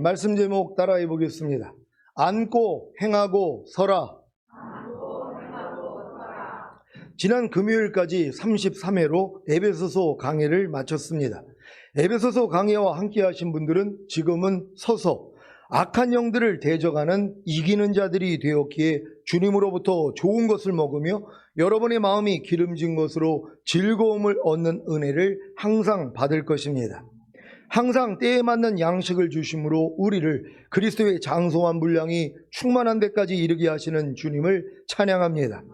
말씀 제목 따라해 보겠습니다. 앉고 행하고 서라. 지난 금요일까지 33회로 에베소서 강해를 마쳤습니다. 에베소서 강해와 함께 하신 분들은 지금은 서서 악한 영들을 대적하는 이기는 자들이 되었기에 주님으로부터 좋은 것을 먹으며 여러분의 마음이 기름진 것으로 즐거움을 얻는 은혜를 항상 받을 것입니다. 항상 때에 맞는 양식을 주심으로 우리를 그리스도의 장성한 분량이 충만한 데까지 이르게 하시는 주님을 찬양합니다.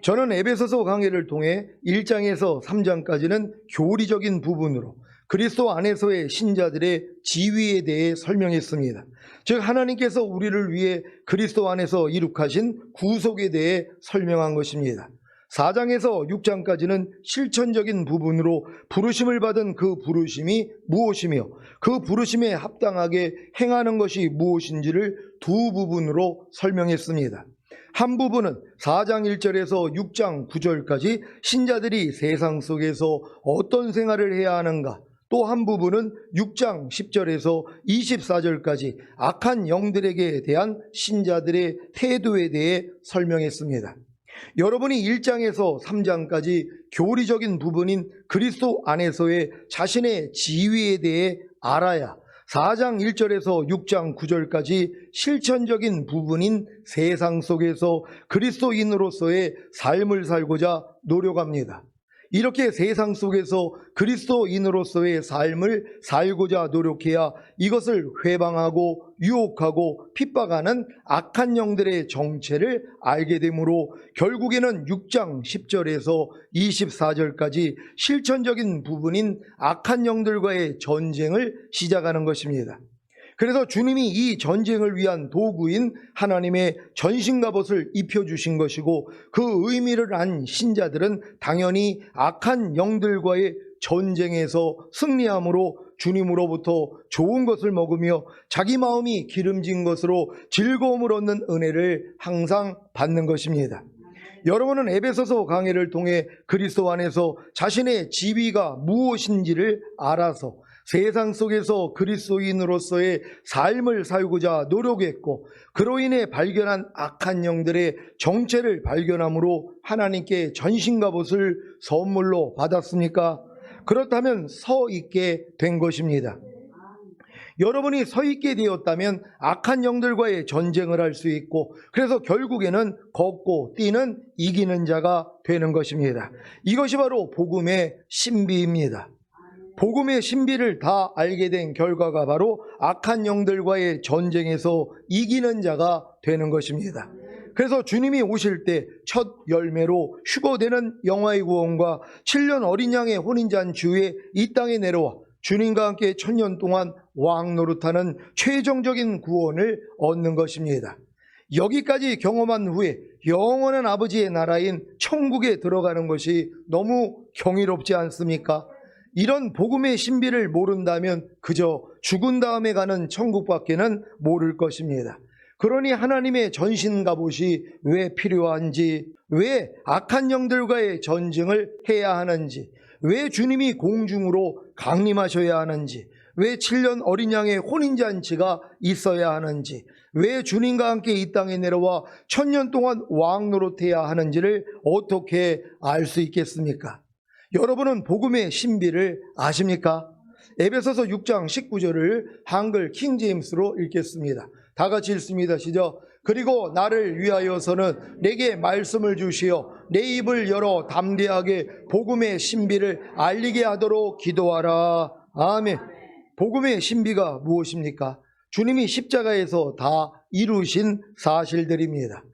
저는 에베소서 강해를 통해 1장에서 3장까지는 교리적인 부분으로 그리스도 안에서의 신자들의 지위에 대해 설명했습니다. 즉 하나님께서 우리를 위해 그리스도 안에서 이룩하신 구속에 대해 설명한 것입니다. 4장에서 6장까지는 실천적인 부분으로 부르심을 받은 그 부르심이 무엇이며 그 부르심에 합당하게 행하는 것이 무엇인지를 두 부분으로 설명했습니다. 한 부분은 4장 1절에서 6장 9절까지 신자들이 세상 속에서 어떤 생활을 해야 하는가, 또 한 부분은 6장 10절에서 24절까지 악한 영들에게 대한 신자들의 태도에 대해 설명했습니다. 여러분이 1장에서 3장까지 교리적인 부분인 그리스도 안에서의 자신의 지위에 대해 알아야 4장 1절에서 6장 9절까지 실천적인 부분인 세상 속에서 그리스도인으로서의 삶을 살고자 노력합니다. 이렇게 세상 속에서 그리스도인으로서의 삶을 살고자 노력해야 이것을 회방하고 유혹하고 핍박하는 악한 영들의 정체를 알게 되므로 결국에는 6장 10절에서 24절까지 실천적인 부분인 악한 영들과의 전쟁을 시작하는 것입니다. 그래서 주님이 이 전쟁을 위한 도구인 하나님의 전신갑옷을 입혀주신 것이고 그 의미를 안 신자들은 당연히 악한 영들과의 전쟁에서 승리함으로 주님으로부터 좋은 것을 먹으며 자기 마음이 기름진 것으로 즐거움을 얻는 은혜를 항상 받는 것입니다. 여러분은 에베소서 강해를 통해 그리스도 안에서 자신의 지위가 무엇인지를 알아서 세상 속에서 그리스도인으로서의 삶을 살고자 노력했고 그로 인해 발견한 악한 영들의 정체를 발견함으로 하나님께 전신갑옷을 선물로 받았습니까? 그렇다면 서 있게 된 것입니다. 여러분이 서 있게 되었다면 악한 영들과의 전쟁을 할 수 있고 그래서 결국에는 걷고 뛰는 이기는 자가 되는 것입니다. 이것이 바로 복음의 신비입니다. 복음의 신비를 다 알게 된 결과가 바로 악한 영들과의 전쟁에서 이기는 자가 되는 것입니다. 그래서 주님이 오실 때 첫 열매로 휴거되는 영화의 구원과 7년 어린 양의 혼인잔치에 이 땅에 내려와 주님과 함께 1000년 동안 왕 노릇하는 최종적인 구원을 얻는 것입니다. 여기까지 경험한 후에 영원한 아버지의 나라인 천국에 들어가는 것이 너무 경이롭지 않습니까? 이런 복음의 신비를 모른다면 그저 죽은 다음에 가는 천국밖에는 모를 것입니다. 그러니 하나님의 전신갑옷이 왜 필요한지, 왜 악한 영들과의 전쟁을 해야 하는지, 왜 주님이 공중으로 강림하셔야 하는지, 왜 7년 어린 양의 혼인잔치가 있어야 하는지, 왜 주님과 함께 이 땅에 내려와 1000년 동안 왕 노릇해야 하는지를 어떻게 알 수 있겠습니까? 여러분은 복음의 신비를 아십니까? 에베소서 6장 19절을 한글 킹제임스로 읽겠습니다. 다 같이 읽습니다. 시작. 그리고 나를 위하여서는 내게 말씀을 주시어 내 입을 열어 담대하게 복음의 신비를 알리게 하도록 기도하라. 아멘. 복음의 신비가 무엇입니까? 주님이 십자가에서 다 이루신 사실들입니다.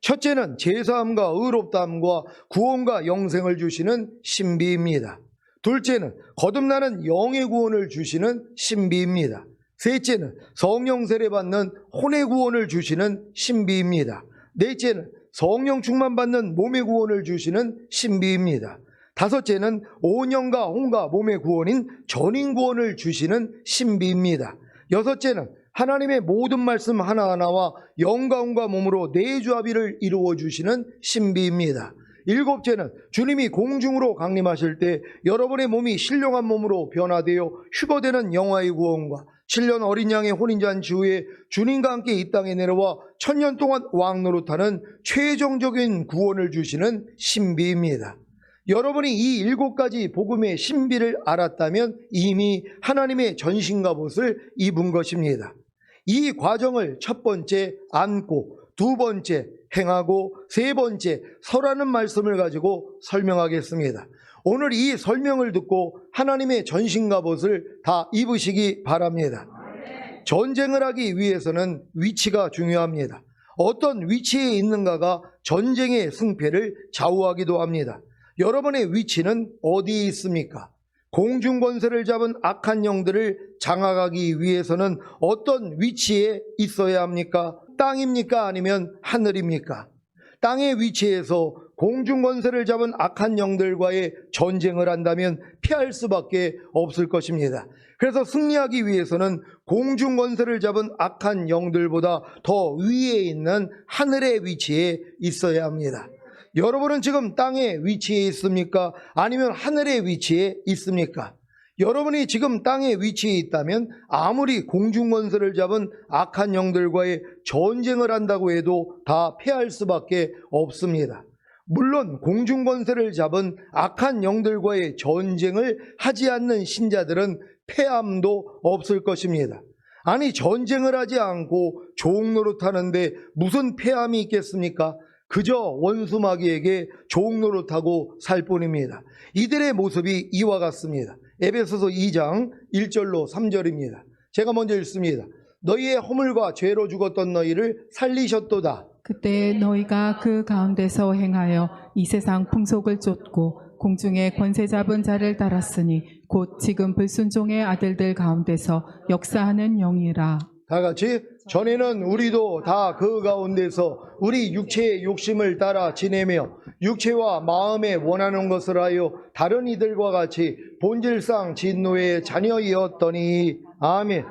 첫째는 제사함과 의롭다함과 구원과 영생을 주시는 신비입니다. 둘째는 거듭나는 영의 구원을 주시는 신비입니다. 셋째는 성령 세례받는 혼의 구원을 주시는 신비입니다. 넷째는 성령 충만받는 몸의 구원을 주시는 신비입니다. 다섯째는 온 영과 혼과 몸의 구원인 전인 구원을 주시는 신비입니다. 여섯째는 하나님의 모든 말씀 하나하나와 영과 혼과 몸으로 내주합의를 이루어 주시는 신비입니다. 일곱째는 주님이 공중으로 강림하실 때 여러분의 몸이 신령한 몸으로 변화되어 휴거되는 영화의 구원과 7년 어린 양의 혼인잔치 후에 주님과 함께 이 땅에 내려와 1000년 동안 왕노릇하는 최종적인 구원을 주시는 신비입니다. 여러분이 이 7가지 복음의 신비를 알았다면 이미 하나님의 전신갑옷을 입은 것입니다. 이 과정을 첫 번째 안고, 두 번째 행하고, 세 번째 설하는 말씀을 가지고 설명하겠습니다. 오늘 이 설명을 듣고 하나님의 전신갑옷을 다 입으시기 바랍니다. 전쟁을 하기 위해서는 위치가 중요합니다. 어떤 위치에 있는가가 전쟁의 승패를 좌우하기도 합니다. 여러분의 위치는 어디에 있습니까? 공중 권세를 잡은 악한 영들을 장악하기 위해서는 어떤 위치에 있어야 합니까? 땅입니까? 아니면 하늘입니까? 땅의 위치에서 공중 권세를 잡은 악한 영들과의 전쟁을 한다면 피할 수밖에 없을 것입니다. 그래서 승리하기 위해서는 공중 권세를 잡은 악한 영들보다 더 위에 있는 하늘의 위치에 있어야 합니다. 여러분은 지금 땅의 위치에 있습니까? 아니면 하늘의 위치에 있습니까? 여러분이 지금 땅의 위치에 있다면 아무리 공중 권세를 잡은 악한 영들과의 전쟁을 한다고 해도 다 패할 수밖에 없습니다. 물론 공중 권세를 잡은 악한 영들과의 전쟁을 하지 않는 신자들은 패함도 없을 것입니다. 아니, 전쟁을 하지 않고 종노릇하는데 무슨 패함이 있겠습니까? 그저 원수마귀에게 종노릇하고 살 뿐입니다. 이들의 모습이 이와 같습니다. 에베소서 2장 1절로 3절입니다. 제가 먼저 읽습니다. 너희의 허물과 죄로 죽었던 너희를 살리셨도다. 그때 너희가 그 가운데서 행하여 이 세상 풍속을 쫓고 공중의 권세 잡은 자를 따랐으니 곧 지금 불순종의 아들들 가운데서 역사하는 영이라. 다 같이 전에는 우리도 다 그 가운데서 우리 육체의 욕심을 따라 지내며 육체와 마음에 원하는 것을 하여 다른 이들과 같이 본질상 진노의 자녀이었더니. 아멘.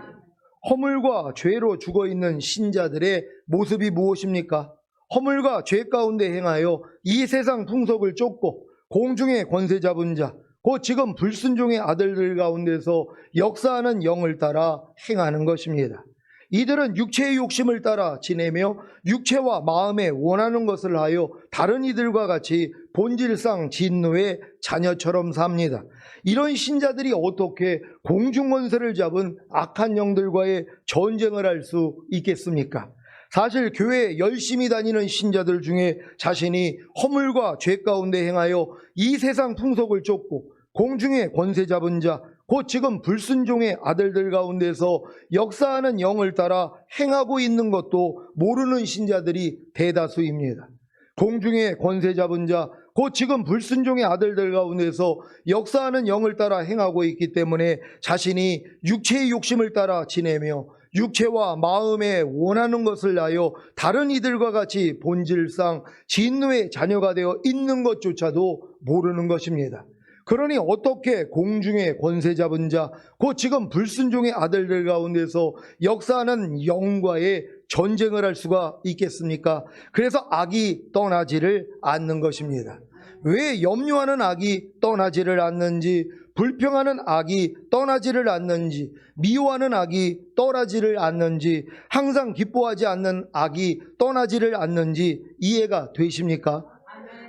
허물과 죄로 죽어있는 신자들의 모습이 무엇입니까? 허물과 죄 가운데 행하여 이 세상 풍속을 쫓고 공중의 권세 잡은 자, 곧 지금 불순종의 아들들 가운데서 역사하는 영을 따라 행하는 것입니다. 이들은 육체의 욕심을 따라 지내며 육체와 마음에 원하는 것을 하여 다른 이들과 같이 본질상 진노의 자녀처럼 삽니다. 이런 신자들이 어떻게 공중권세를 잡은 악한 영들과의 전쟁을 할 수 있겠습니까? 사실 교회에 열심히 다니는 신자들 중에 자신이 허물과 죄 가운데 행하여 이 세상 풍속을 쫓고 공중의 권세 잡은 자, 곧 지금 불순종의 아들들 가운데서 역사하는 영을 따라 행하고 있는 것도 모르는 신자들이 대다수입니다. 공중의 권세 잡은 자, 곧 지금 불순종의 아들들 가운데서 역사하는 영을 따라 행하고 있기 때문에 자신이 육체의 욕심을 따라 지내며 육체와 마음에 원하는 것을 하여 다른 이들과 같이 본질상 진노의 자녀가 되어 있는 것조차도 모르는 것입니다. 그러니 어떻게 공중의 권세 잡은 자, 곧 지금 불순종의 아들들 가운데서 역사하는 영과의 전쟁을 할 수가 있겠습니까? 그래서 악이 떠나지를 않는 것입니다. 왜 염려하는 악이 떠나지를 않는지, 불평하는 악이 떠나지를 않는지, 미워하는 악이 떠나지를 않는지, 항상 기뻐하지 않는 악이 떠나지를 않는지 이해가 되십니까?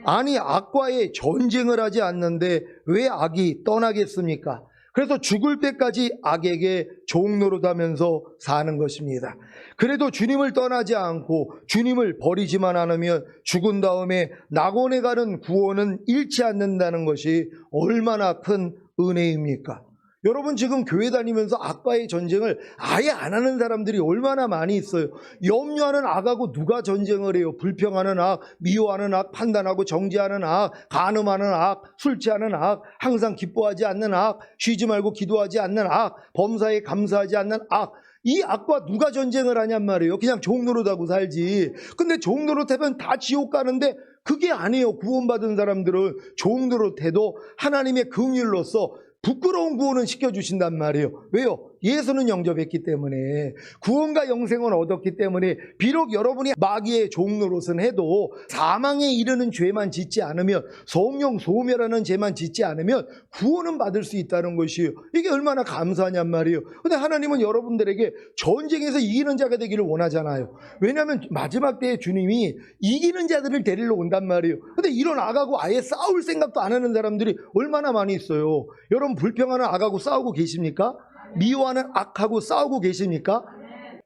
아니, 악과의 전쟁을 하지 않는데 왜 악이 떠나겠습니까? 그래서 죽을 때까지 악에게 종노릇하면서 사는 것입니다. 그래도 주님을 떠나지 않고 주님을 버리지만 않으면 죽은 다음에 낙원에 가는 구원은 잃지 않는다는 것이 얼마나 큰 은혜입니까? 여러분, 지금 교회 다니면서 악과의 전쟁을 아예 안 하는 사람들이 얼마나 많이 있어요. 염려하는 악하고 누가 전쟁을 해요? 불평하는 악, 미워하는 악, 판단하고 정죄하는 악, 간음하는 악, 술 취하는 악, 항상 기뻐하지 않는 악, 쉬지 말고 기도하지 않는 악, 범사에 감사하지 않는 악. 이 악과 누가 전쟁을 하냔 말이에요. 그냥 종노릇하고 살지. 근데 종노릇하면 다 지옥 가는데 그게 아니에요. 구원받은 사람들은 종노릇해도 하나님의 긍휼로서 부끄러운 구원은 시켜주신단 말이에요. 왜요? 예수는 영접했기 때문에, 구원과 영생은 얻었기 때문에, 비록 여러분이 마귀의 종노릇은 해도 사망에 이르는 죄만 짓지 않으면, 성령 소멸하는 죄만 짓지 않으면 구원은 받을 수 있다는 것이에요. 이게 얼마나 감사하냔 말이에요. 근데 하나님은 여러분들에게 전쟁에서 이기는 자가 되기를 원하잖아요. 왜냐하면 마지막 때에 주님이 이기는 자들을 데리러 온단 말이에요. 근데 이런 악하고 아예 싸울 생각도 안 하는 사람들이 얼마나 많이 있어요. 여러분, 불평하는 악하고 싸우고 계십니까? 미워하는 악하고 싸우고 계십니까?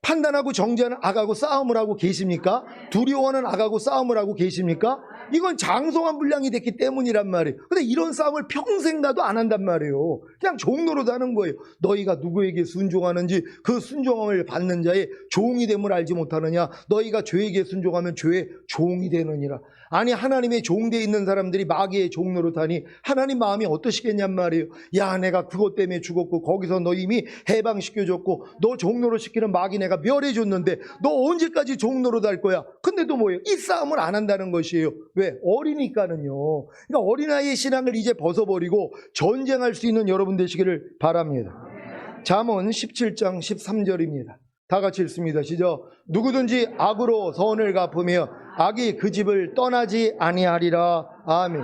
판단하고 정죄하는 악하고 싸움을 하고 계십니까? 두려워하는 악하고 싸움을 하고 계십니까? 이건 장성한 분량이 됐기 때문이란 말이에요. 근데 이런 싸움을 평생 나도 안 한단 말이에요. 그냥 종로로 하는 거예요. 너희가 누구에게 순종하는지 그 순종함을 받는 자의 종이 됨을 알지 못하느냐? 너희가 죄에게 순종하면 죄의 종이 되느니라. 아니, 하나님의 종되어 있는 사람들이 마귀의 종로로 타니 하나님 마음이 어떠시겠냔 말이에요. 야, 내가 그것 때문에 죽었고 거기서 너 이미 해방시켜줬고 너 종로로 시키는 마귀 내가 멸해줬는데 너 언제까지 종로로 달 거야? 근데도 뭐예요? 이 싸움을 안 한다는 것이에요. 왜? 어리니까는요. 그러니까 어린아이의 신앙을 이제 벗어버리고 전쟁할 수 있는 여러분 되시기를 바랍니다. 잠언 17장 13절입니다. 다 같이 읽습니다. 시작. 누구든지 악으로 선을 갚으며 악이 그 집을 떠나지 아니하리라. 아멘.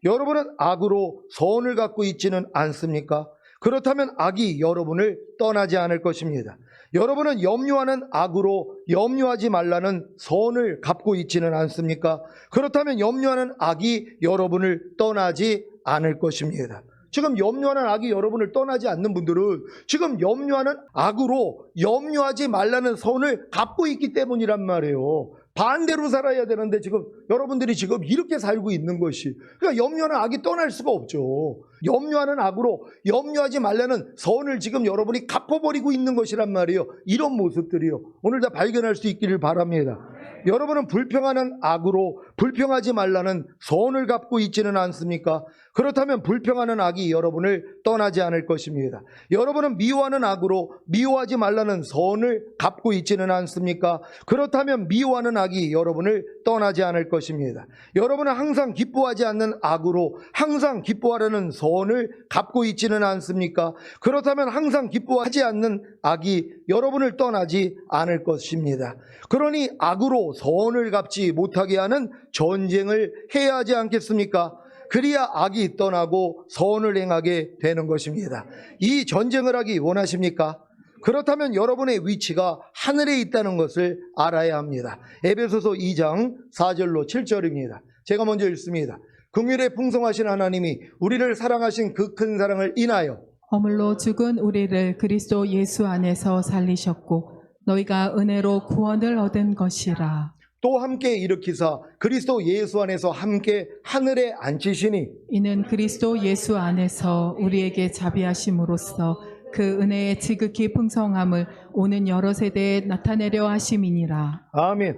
여러분은 악으로 선을 갚고 있지는 않습니까? 그렇다면 악이 여러분을 떠나지 않을 것입니다. 여러분은 염려하는 악으로 염려하지 말라는 선을 갚고 있지는 않습니까? 그렇다면 염려하는 악이 여러분을 떠나지 않을 것입니다. 지금 염려하는 악이 여러분을 떠나지 않는 분들은 지금 염려하는 악으로 염려하지 말라는 선을 갚고 있기 때문이란 말이에요. 반대로 살아야 되는데 지금 여러분들이 지금 이렇게 살고 있는 것이, 그러니까 염려하는 악이 떠날 수가 없죠. 염려하는 악으로 염려하지 말라는 선을 지금 여러분이 갚아버리고 있는 것이란 말이에요. 이런 모습들이요, 오늘 다 발견할 수 있기를 바랍니다. 여러분은 불평하는 악으로 불평하지 말라는 선을 갚고 있지는 않습니까? 그렇다면 불평하는 악이 여러분을 떠나지 않을 것입니다. 여러분은 미워하는 악으로 미워하지 말라는 선을 갚고 있지는 않습니까? 그렇다면 미워하는 악이 여러분을 떠나지 않을 것입니다. 여러분은 항상 기뻐하지 않는 악으로 항상 기뻐하려는 선을 갚고 있지는 않습니까? 그렇다면 항상 기뻐하지 않는 악이 여러분을 떠나지 않을 것입니다. 그러니 악으로 선을 갚지 못하게 하는 전쟁을 해야 하지 않겠습니까? 그래야 악이 떠나고 선을 행하게 되는 것입니다. 이 전쟁을 하기 원하십니까? 그렇다면 여러분의 위치가 하늘에 있다는 것을 알아야 합니다. 에베소서 2장 4절로 7절입니다. 제가 먼저 읽습니다. 긍휼에 풍성하신 하나님이 우리를 사랑하신 그 큰 사랑을 인하여 허물로 죽은 우리를 그리스도 예수 안에서 살리셨고 너희가 은혜로 구원을 얻은 것이라. 또 함께 일으키사 그리스도 예수 안에서 함께 하늘에 앉히시니 이는 그리스도 예수 안에서 우리에게 자비하심으로써 그 은혜의 지극히 풍성함을 오는 여러 세대에 나타내려 하심이니라. 아멘.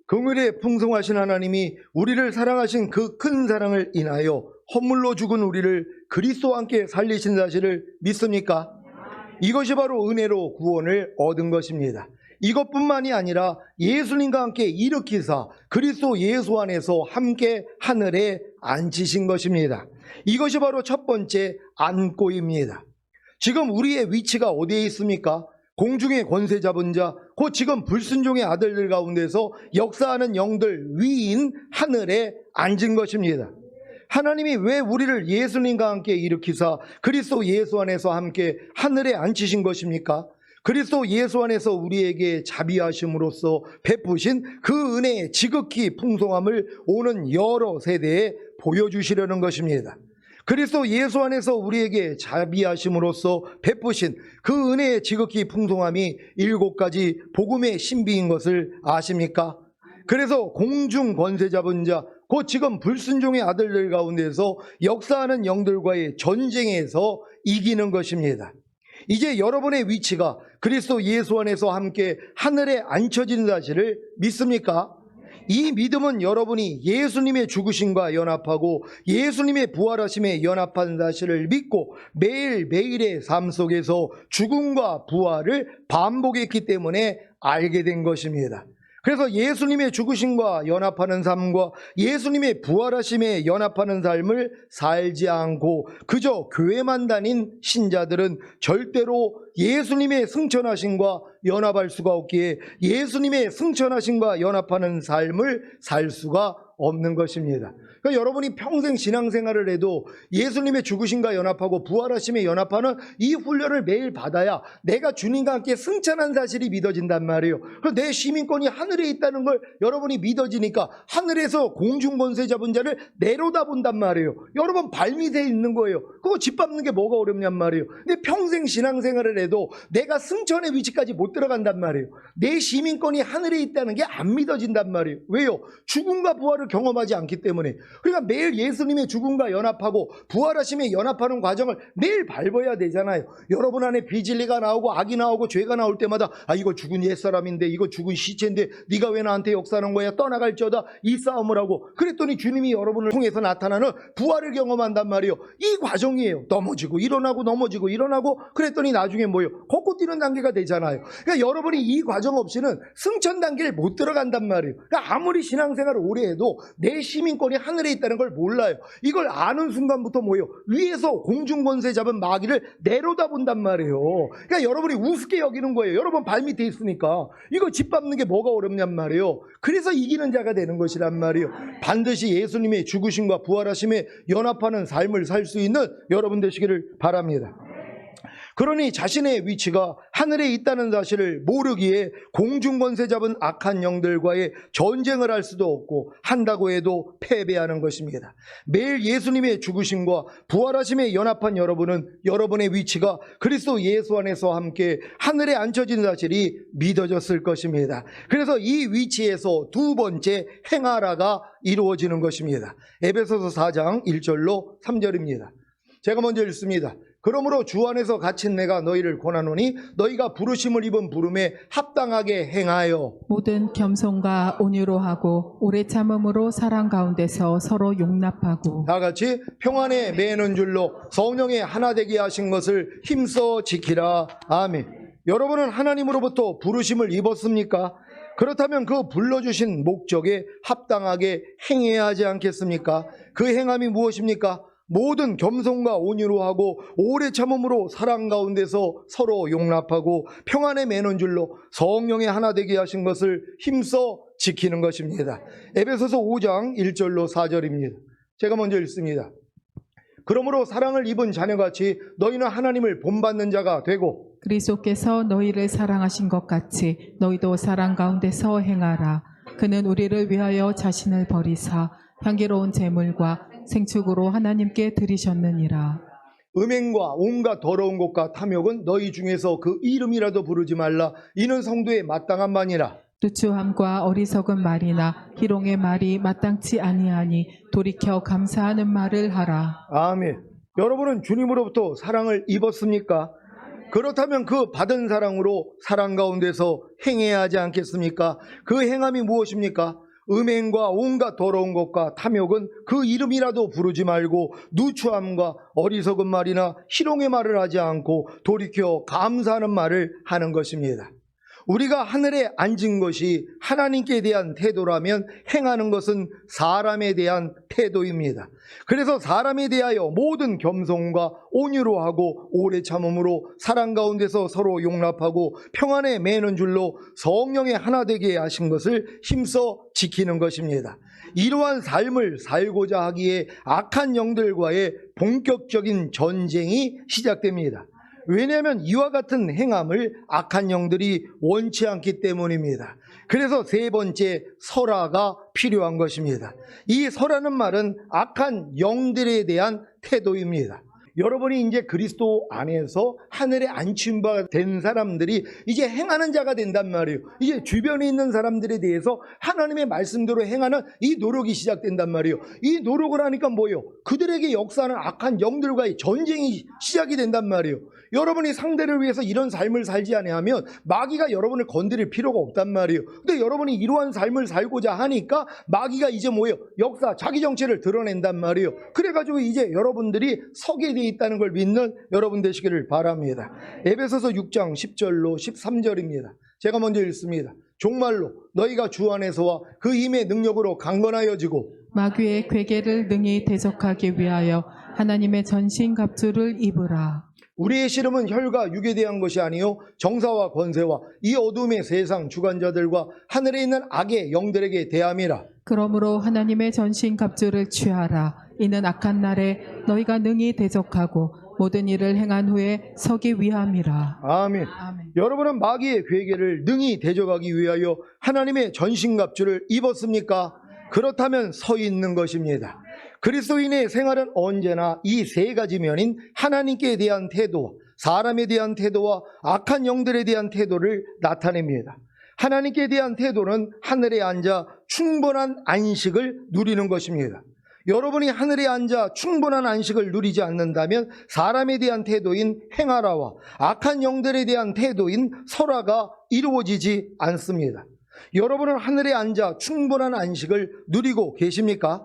긍휼에 풍성하신 하나님이 우리를 사랑하신 그 큰 사랑을 인하여 헌물로 죽은 우리를 그리스도와 함께 살리신 사실을 믿습니까? 이것이 바로 은혜로 구원을 얻은 것입니다. 이것뿐만이 아니라 예수님과 함께 일으키사 그리스도 예수 안에서 함께 하늘에 앉히신 것입니다. 이것이 바로 첫 번째 안고입니다. 지금 우리의 위치가 어디에 있습니까? 공중의 권세 잡은 자, 곧 지금 불순종의 아들들 가운데서 역사하는 영들 위인 하늘에 앉은 것입니다. 하나님이 왜 우리를 예수님과 함께 일으키사 그리스도 예수 안에서 함께 하늘에 앉히신 것입니까? 그리스도 예수 안에서 우리에게 자비하심으로써 베푸신 그 은혜의 지극히 풍성함을 오는 여러 세대에 보여주시려는 것입니다. 그리스도 예수 안에서 우리에게 자비하심으로써 베푸신 그 은혜의 지극히 풍성함이 7가지 복음의 신비인 것을 아십니까? 그래서 공중 권세 잡은 자, 곧 지금 불순종의 아들들 가운데서 역사하는 영들과의 전쟁에서 이기는 것입니다. 이제 여러분의 위치가 그리스도 예수 안에서 함께 하늘에 앉혀진 사실을 믿습니까? 이 믿음은 여러분이 예수님의 죽으심과 연합하고 예수님의 부활하심에 연합한 사실을 믿고 매일매일의 삶 속에서 죽음과 부활을 반복했기 때문에 알게 된 것입니다. 그래서 예수님의 죽으심과 연합하는 삶과 예수님의 부활하심에 연합하는 삶을 살지 않고 그저 교회만 다닌 신자들은 절대로 예수님의 승천하심과 연합할 수가 없기에 예수님의 승천하심과 연합하는 삶을 살 수가 없는 것입니다. 그러니까 여러분이 평생 신앙생활을 해도 예수님의 죽으심과 연합하고 부활하심에 연합하는 이 훈련을 매일 받아야 내가 주님과 함께 승천한 사실이 믿어진단 말이에요. 그래서 내 시민권이 하늘에 있다는 걸 여러분이 믿어지니까 하늘에서 공중권세 잡은 자를 내려다본단 말이에요. 여러분 발밑에 있는 거예요. 그거 짓밟는 게 뭐가 어렵냔 말이에요. 근데 평생 신앙생활을 해도 내가 승천의 위치까지 못 들어간단 말이에요. 내 시민권이 하늘에 있다는 게 안 믿어진단 말이에요. 왜요? 죽음과 부활을 경험하지 않기 때문에. 그러니까 매일 예수님의 죽음과 연합하고 부활하심에 연합하는 과정을 매일 밟아야 되잖아요. 여러분 안에 비진리가 나오고 악이 나오고 죄가 나올 때마다 이거 죽은 옛사람인데 이거 죽은 시체인데 네가 왜 나한테 역사하는 거야? 떠나갈지어다 이 싸움을 하고 그랬더니 주님이 여러분을 통해서 나타나는 부활을 경험한단 말이에요. 이 과정이에요. 넘어지고 일어나고 넘어지고 일어나고 그랬더니 나중에 뭐예요? 걷고 뛰는 단계가 되잖아요. 그러니까 여러분이 이 과정 없이는 승천 단계를 못 들어간단 말이에요. 그러니까 아무리 신앙생활을 오래 해도 내 시민권이 하늘에 있다는 걸 몰라요. 이걸 아는 순간부터 뭐예요? 위에서 공중권세 잡은 마귀를 내려다본단 말이에요. 그러니까 여러분이 우습게 여기는 거예요. 여러분 발밑에 있으니까 이거 짓밟는 게 뭐가 어렵냔 말이에요. 그래서 이기는 자가 되는 것이란 말이에요. 반드시 예수님의 죽으심과 부활하심에 연합하는 삶을 살 수 있는 여러분 되시기를 바랍니다. 그러니 자신의 위치가 하늘에 있다는 사실을 모르기에 공중권세 잡은 악한 영들과의 전쟁을 할 수도 없고 한다고 해도 패배하는 것입니다. 매일 예수님의 죽으심과 부활하심에 연합한 여러분은 여러분의 위치가 그리스도 예수 안에서 함께 하늘에 앉혀진 사실이 믿어졌을 것입니다. 그래서 이 위치에서 두 번째 행하라가 이루어지는 것입니다. 에베소서 4장 1절로 3절입니다. 제가 먼저 읽습니다. 그러므로 주 안에서 갇힌 내가 너희를 권하노니 너희가 부르심을 입은 부름에 합당하게 행하여 모든 겸손과 온유로 하고 오래 참음으로 사랑 가운데서 서로 용납하고 다 같이 평안에 매는 줄로 성령의 하나 되게 하신 것을 힘써 지키라. 아멘. 여러분은 하나님으로부터 부르심을 입었습니까? 그렇다면 그 불러주신 목적에 합당하게 행해야 하지 않겠습니까? 그 행함이 무엇입니까? 모든 겸손과 온유로 하고 오래 참음으로 사랑 가운데서 서로 용납하고 평안에 매는 줄로 성령의 하나 되게 하신 것을 힘써 지키는 것입니다. 에베소서 5장 1절로 4절입니다. 제가 먼저 읽습니다. 그러므로 사랑을 입은 자녀같이 너희는 하나님을 본받는 자가 되고 그리스도께서 너희를 사랑하신 것 같이 너희도 사랑 가운데서 행하라. 그는 우리를 위하여 자신을 버리사 향기로운 제물과 생축으로 하나님께 드리셨느니라. 음행과 온갖 더러운 것과 탐욕은 너희 중에서 그 이름이라도 부르지 말라. 이는 성도의 마땅한 말이라. 누추함과 어리석은 말이나 희롱의 말이 마땅치 아니하니 돌이켜 감사하는 말을 하라. 아멘. 여러분은 주님으로부터 사랑을 입었습니까? 그렇다면 그 받은 사랑으로 사랑 가운데서 행해야 하지 않겠습니까? 그 행함이 무엇입니까? 음행과 온갖 더러운 것과 탐욕은 그 이름이라도 부르지 말고 누추함과 어리석은 말이나 희롱의 말을 하지 않고 돌이켜 감사하는 말을 하는 것입니다. 우리가 하늘에 앉은 것이 하나님께 대한 태도라면 행하는 것은 사람에 대한 태도입니다. 그래서 사람에 대하여 모든 겸손과 온유로 하고 오래 참음으로 사랑 가운데서 서로 용납하고 평안에 매는 줄로 성령의 하나 되게 하신 것을 힘써 지키는 것입니다. 이러한 삶을 살고자 하기에 악한 영들과의 본격적인 전쟁이 시작됩니다. 왜냐하면 이와 같은 행함을 악한 영들이 원치 않기 때문입니다. 그래서 세 번째 설화가 필요한 것입니다. 이 설화는 말은 악한 영들에 대한 태도입니다. 여러분이 이제 그리스도 안에서 하늘에 앉힌 바 된 사람들이 이제 행하는 자가 된단 말이에요. 이제 주변에 있는 사람들에 대해서 하나님의 말씀대로 행하는 이 노력이 시작된단 말이에요. 이 노력을 하니까 뭐예요? 그들에게 역사하는 악한 영들과의 전쟁이 시작이 된단 말이에요. 여러분이 상대를 위해서 이런 삶을 살지 아니하면 마귀가 여러분을 건드릴 필요가 없단 말이에요. 근데 여러분이 이러한 삶을 살고자 하니까 마귀가 이제 뭐예요? 역사, 자기 정체를 드러낸단 말이에요. 그래가지고 이제 여러분들이 서게 돼 있다는 걸 믿는 여러분 되시기를 바랍니다. 에베소서 6장 10절로 13절입니다. 제가 먼저 읽습니다. 종말로 너희가 주 안에서와 그 힘의 능력으로 강건하여지고 마귀의 괴계를 능히 대적하기 위하여 하나님의 전신갑주를 입으라. 우리의 씨름은 혈과 육에 대한 것이 아니요 정사와 권세와 이 어둠의 세상 주관자들과 하늘에 있는 악의 영들에게 대함이라. 그러므로 하나님의 전신갑주를 취하라. 이는 악한 날에 너희가 능히 대적하고 모든 일을 행한 후에 서기 위함이라. 아멘. 아멘. 여러분은 마귀의 괴계를 능히 대적하기 위하여 하나님의 전신갑주를 입었습니까? 그렇다면 서 있는 것입니다. 그리스도인의 생활은 언제나 이 세 가지 면인 하나님께 대한 태도와 사람에 대한 태도와 악한 영들에 대한 태도를 나타냅니다. 하나님께 대한 태도는 하늘에 앉아 충분한 안식을 누리는 것입니다. 여러분이 하늘에 앉아 충분한 안식을 누리지 않는다면 사람에 대한 태도인 행하라와 악한 영들에 대한 태도인 설하가 이루어지지 않습니다. 여러분은 하늘에 앉아 충분한 안식을 누리고 계십니까?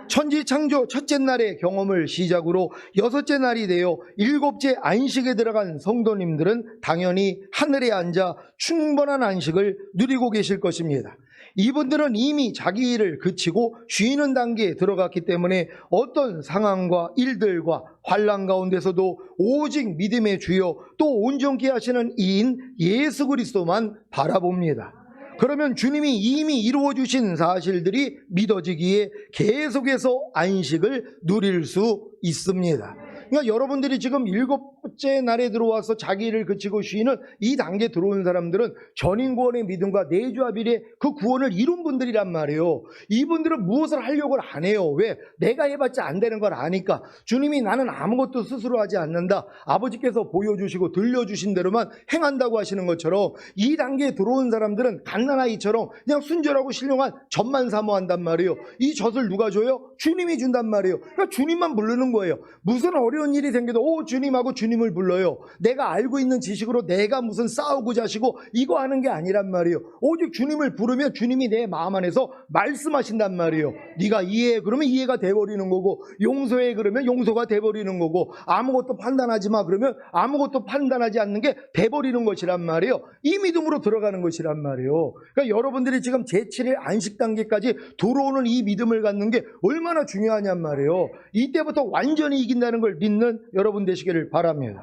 천지창조 첫째 날의 경험을 시작으로 여섯째 날이 되어 일곱째 안식에 들어간 성도님들은 당연히 하늘에 앉아 충분한 안식을 누리고 계실 것입니다. 이분들은 이미 자기 일을 그치고 쉬는 단계에 들어갔기 때문에 어떤 상황과 일들과 환난 가운데서도 오직 믿음의 주요 또 온전케 하시는 이인 예수 그리스도만 바라봅니다. 그러면 주님이 이미 이루어주신 사실들이 믿어지기에 계속해서 안식을 누릴 수 있습니다. 그러니까 여러분들이 지금 일곱째 날에 들어와서 자기 일을 그치고 쉬는 이 단계에 들어온 사람들은 전인구원의 믿음과 내주합일의 그 구원을 이룬 분들이란 말이에요. 이분들은 무엇을 하려고 안 해요. 왜? 내가 해봤자 안 되는 걸 아니까. 주님이 나는 아무것도 스스로 하지 않는다. 아버지께서 보여주시고 들려주신 대로만 행한다고 하시는 것처럼 이 단계에 들어온 사람들은 갓난아이처럼 그냥 순결하고 신령한 젖만 사모한단 말이에요. 이 젖을 누가 줘요? 주님이 준단 말이에요. 그러니까 주님만 부르는 거예요. 무슨 어려운 일이 생겨도 주님하고 주님을 불러요. 내가 알고 있는 지식으로 내가 무슨 싸우고자 하시고 이거 하는 게 아니란 말이에요. 오직 주님을 부르면 주님이 내 마음 안에서 말씀하신단 말이에요. 네가 이해해 그러면 이해가 돼버리는 거고, 용서해 그러면 용서가 돼버리는 거고, 아무것도 판단하지 마 그러면 아무것도 판단하지 않는 게 돼버리는 것이란 말이에요. 이 믿음으로 들어가는 것이란 말이에요. 그러니까 여러분들이 지금 제7일 안식 단계까지 들어오는 이 믿음을 갖는 게 얼마나 중요하냔 말이에요. 이때부터 완전히 이긴다는 걸 믿는 여러분 되시기를 바랍니다.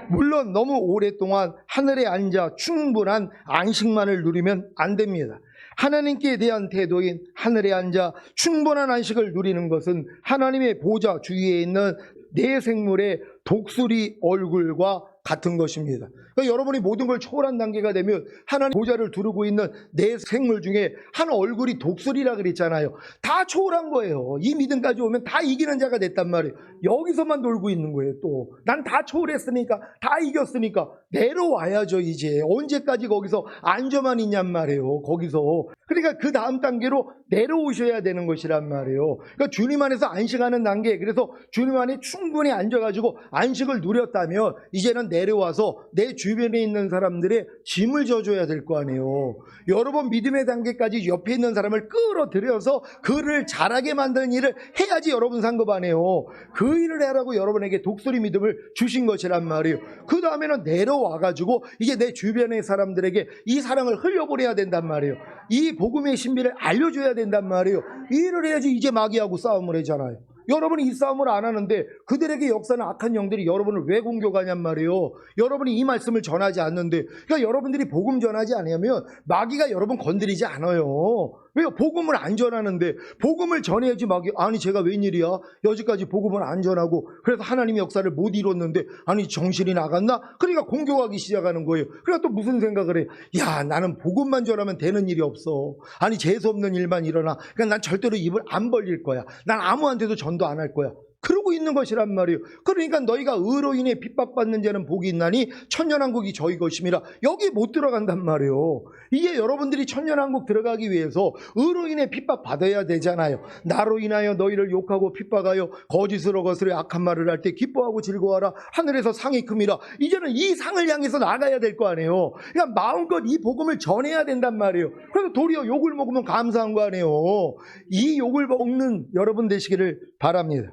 물론 너무 오랫동안 하늘에 앉아 충분한 안식만을 누리면 안 됩니다. 하나님께 대한 태도인 하늘에 앉아 충분한 안식을 누리는 것은 하나님의 보좌 주위에 있는 내 생물의 독수리 얼굴과 같은 것입니다. 그러니까 여러분이 모든 걸 초월한 단계가 되면 하나님 보좌를 두르고 있는 내 생물 중에 한 얼굴이 독수리라 그랬잖아요. 다 초월한 거예요. 이 믿음까지 오면 다 이기는 자가 됐단 말이에요. 여기서만 놀고 있는 거예요. 또 난 다 초월했으니까 다 이겼으니까 내려와야죠. 이제 언제까지 거기서 앉아만 있냔 말이에요. 거기서. 그러니까 그 다음 단계로 내려오셔야 되는 것이란 말이에요. 그러니까 주님 안에서 안식하는 단계, 그래서 주님 안에 충분히 앉아가지고 안식을 누렸다면 이제는 내려와서 내 주변에 있는 사람들의 짐을 져줘야 될 거 아니에요. 여러분 믿음의 단계까지 옆에 있는 사람을 끌어들여서 그를 잘하게 만드는 일을 해야지 여러분 상급 아니에요. 그 일을 하라고 여러분에게 독수리 믿음을 주신 것이란 말이에요. 그 다음에는 내려와가지고 이제 내 주변의 사람들에게 이 사랑을 흘려보내야 된단 말이에요. 이 복음의 신비를 알려줘야 된단 말이에요. 이 일을 해야지 이제 마귀하고 싸움을 하잖아요. 여러분이 이 싸움을 안 하는데 그들에게 역사는 악한 영들이 여러분을 왜 공격하냔 말이에요. 여러분이 이 말씀을 전하지 않는데, 그러니까 여러분들이 복음 전하지 않으면 마귀가 여러분 건드리지 않아요. 왜요? 복음을 안 전하는데 복음을 전해야지 마귀 아니 제가 웬일이야? 여지까지 복음을 안 전하고 그래서 하나님의 역사를 못 이뤘는데 아니 정신이 나갔나? 그러니까 공격하기 시작하는 거예요. 그러니까 또 무슨 생각을 해? 야 나는 복음만 전하면 되는 일이 없어. 아니 재수없는 일만 일어나. 그러니까 난 절대로 입을 안 벌릴 거야. 난 아무한테도 전도 안 할 거야. 그러고 있는 것이란 말이에요. 그러니까 너희가 의로 인해 핍박받는 자는 복이 있나니 천년왕국이 저희 것임이라. 여기 못 들어간단 말이에요. 이게 여러분들이 천년왕국 들어가기 위해서 의로 인해 핍박받아야 되잖아요. 나로 인하여 너희를 욕하고 핍박하여 거짓으로 거스려 악한 말을 할 때 기뻐하고 즐거워하라. 하늘에서 상이 큼이라. 이제는 이 상을 향해서 나가야 될 거 아니에요. 그러니까 마음껏 이 복음을 전해야 된단 말이에요. 그래서 도리어 욕을 먹으면 감사한 거 아니에요. 이 욕을 먹는 여러분 되시기를 바랍니다.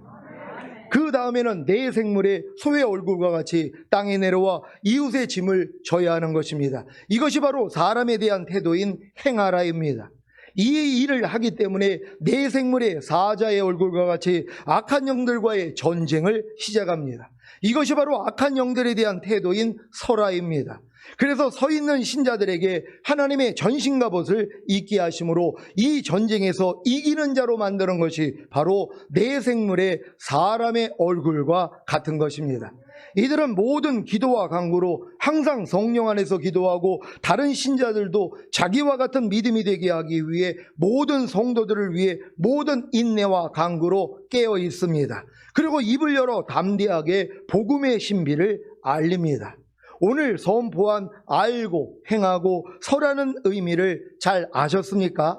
그 다음에는 내 생물의 소의 얼굴과 같이 땅에 내려와 이웃의 짐을 져야 하는 것입니다. 이것이 바로 사람에 대한 태도인 행하라입니다. 이 일을 하기 때문에 내 생물의 사자의 얼굴과 같이 악한 영들과의 전쟁을 시작합니다. 이것이 바로 악한 영들에 대한 태도인 설화입니다. 그래서 서 있는 신자들에게 하나님의 전신갑옷을 입게 하심으로 이 전쟁에서 이기는 자로 만드는 것이 바로 내 생물의 사람의 얼굴과 같은 것입니다. 이들은 모든 기도와 간구로 항상 성령 안에서 기도하고 다른 신자들도 자기와 같은 믿음이 되게 하기 위해 모든 성도들을 위해 모든 인내와 간구로 깨어 있습니다. 그리고 입을 열어 담대하게 복음의 신비를 알립니다. 오늘 선포한 알고 행하고 서라는 의미를 잘 아셨습니까?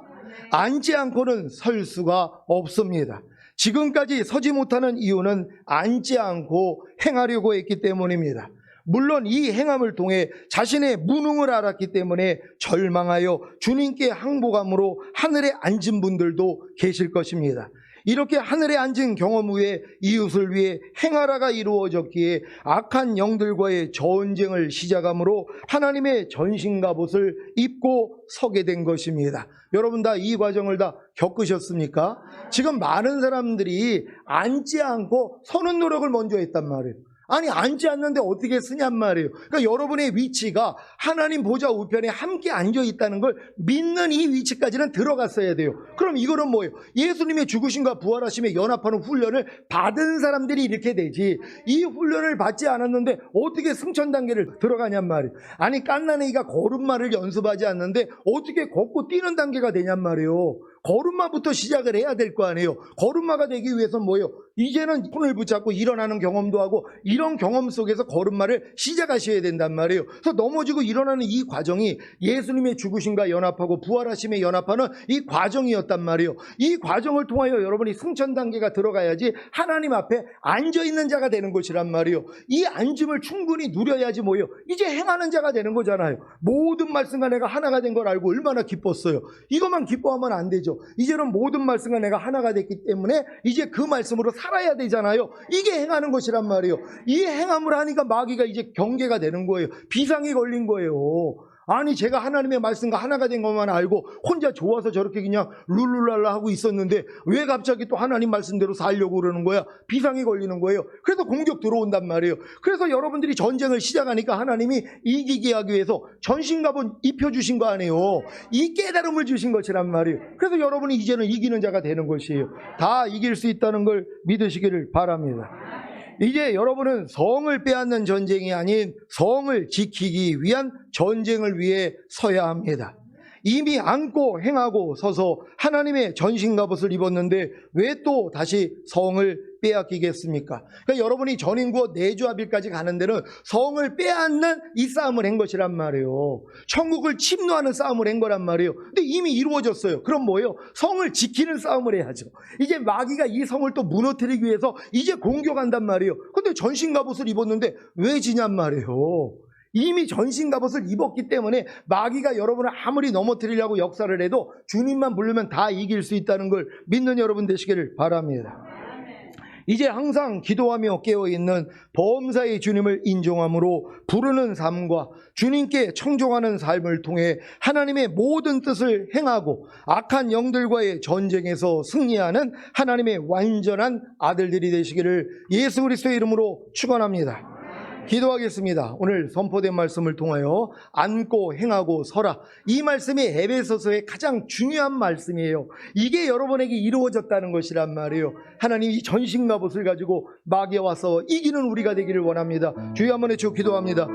앉지 않고는 설 수가 없습니다. 지금까지 서지 못하는 이유는 앉지 않고 행하려고 했기 때문입니다. 물론 이 행함을 통해 자신의 무능을 알았기 때문에 절망하여 주님께 항복함으로 하늘에 앉은 분들도 계실 것입니다. 이렇게 하늘에 앉은 경험 후에 이웃을 위해 행하라가 이루어졌기에 악한 영들과의 전쟁을 시작함으로 하나님의 전신갑옷을 입고 서게 된 것입니다. 여러분 다 이 과정을 다 겪으셨습니까? 지금 많은 사람들이 앉지 않고 서는 노력을 먼저 했단 말이에요. 아니 앉지 않는데 어떻게 쓰냔 말이에요. 그러니까 여러분의 위치가 하나님 보좌 우편에 함께 앉아 있다는 걸 믿는 이 위치까지는 들어갔어야 돼요. 그럼 이거는 뭐예요? 예수님의 죽으심과 부활하심에 연합하는 훈련을 받은 사람들이 이렇게 되지, 이 훈련을 받지 않았는데 어떻게 승천 단계를 들어가냔 말이에요. 아니 깐난애기가 걸음마를 연습하지 않는데 어떻게 걷고 뛰는 단계가 되냔 말이에요. 걸음마부터 시작을 해야 될 거 아니에요. 걸음마가 되기 위해서는 뭐예요? 이제는 손을 붙잡고 일어나는 경험도 하고 이런 경험 속에서 걸음마를 시작하셔야 된단 말이에요. 그래서 넘어지고 일어나는 이 과정이 예수님의 죽으심과 연합하고 부활하심에 연합하는 이 과정이었단 말이에요. 이 과정을 통하여 여러분이 승천 단계가 들어가야지 하나님 앞에 앉아있는 자가 되는 것이란 말이에요. 이 앉음을 충분히 누려야지 뭐예요? 이제 행하는 자가 되는 거잖아요. 모든 말씀과 내가 하나가 된 걸 알고 얼마나 기뻤어요. 이것만 기뻐하면 안 되죠. 이제는 모든 말씀과 내가 하나가 됐기 때문에 이제 그 말씀으로 살아야 되잖아요. 이게 행하는 것이란 말이에요. 이 행함을 하니까 마귀가 이제 경계가 되는 거예요. 비상이 걸린 거예요. 아니 제가 하나님의 말씀과 하나가 된 것만 알고 혼자 좋아서 저렇게 그냥 룰루랄라 하고 있었는데 왜 갑자기 또 하나님 말씀대로 살려고 그러는 거야? 비상이 걸리는 거예요. 그래서 공격 들어온단 말이에요. 그래서 여러분들이 전쟁을 시작하니까 하나님이 이기게 하기 위해서 전신갑옷 입혀주신 거 아니에요. 이 깨달음을 주신 것이란 말이에요. 그래서 여러분이 이제는 이기는 자가 되는 것이에요. 다 이길 수 있다는 걸 믿으시기를 바랍니다. 이제 여러분은 성을 빼앗는 전쟁이 아닌 성을 지키기 위한 전쟁을 위해 서야 합니다. 이미 앉고 행하고 서서 하나님의 전신갑옷을 입었는데 왜 또 다시 성을 빼앗기겠습니까? 그러니까 여러분이 전인구어 내주합일까지 가는 데는 성을 빼앗는 이 싸움을 한 것이란 말이에요. 천국을 침노하는 싸움을 한 거란 말이에요. 근데 이미 이루어졌어요. 그럼 뭐예요? 성을 지키는 싸움을 해야죠. 이제 마귀가 이 성을 또 무너뜨리기 위해서 이제 공격한단 말이에요. 근데 전신갑옷을 입었는데 왜 지냔 말이에요. 이미 전신갑옷을 입었기 때문에 마귀가 여러분을 아무리 넘어뜨리려고 역사를 해도 주님만 부르면 다 이길 수 있다는 걸 믿는 여러분 되시기를 바랍니다. 이제 항상 기도하며 깨어있는 범사의 주님을 인정함으로 부르는 삶과 주님께 청종하는 삶을 통해 하나님의 모든 뜻을 행하고 악한 영들과의 전쟁에서 승리하는 하나님의 완전한 아들들이 되시기를 예수 그리스도의 이름으로 축원합니다. 기도하겠습니다. 오늘 선포된 말씀을 통하여 앉고 행하고 서라. 이 말씀이 에베소서의 가장 중요한 말씀이에요. 이게 여러분에게 이루어졌다는 것이란 말이에요. 하나님 이 전신갑옷을 가지고 마귀에 와서 이기는 우리가 되기를 원합니다. 주여 한번 외쳐 기도합니다.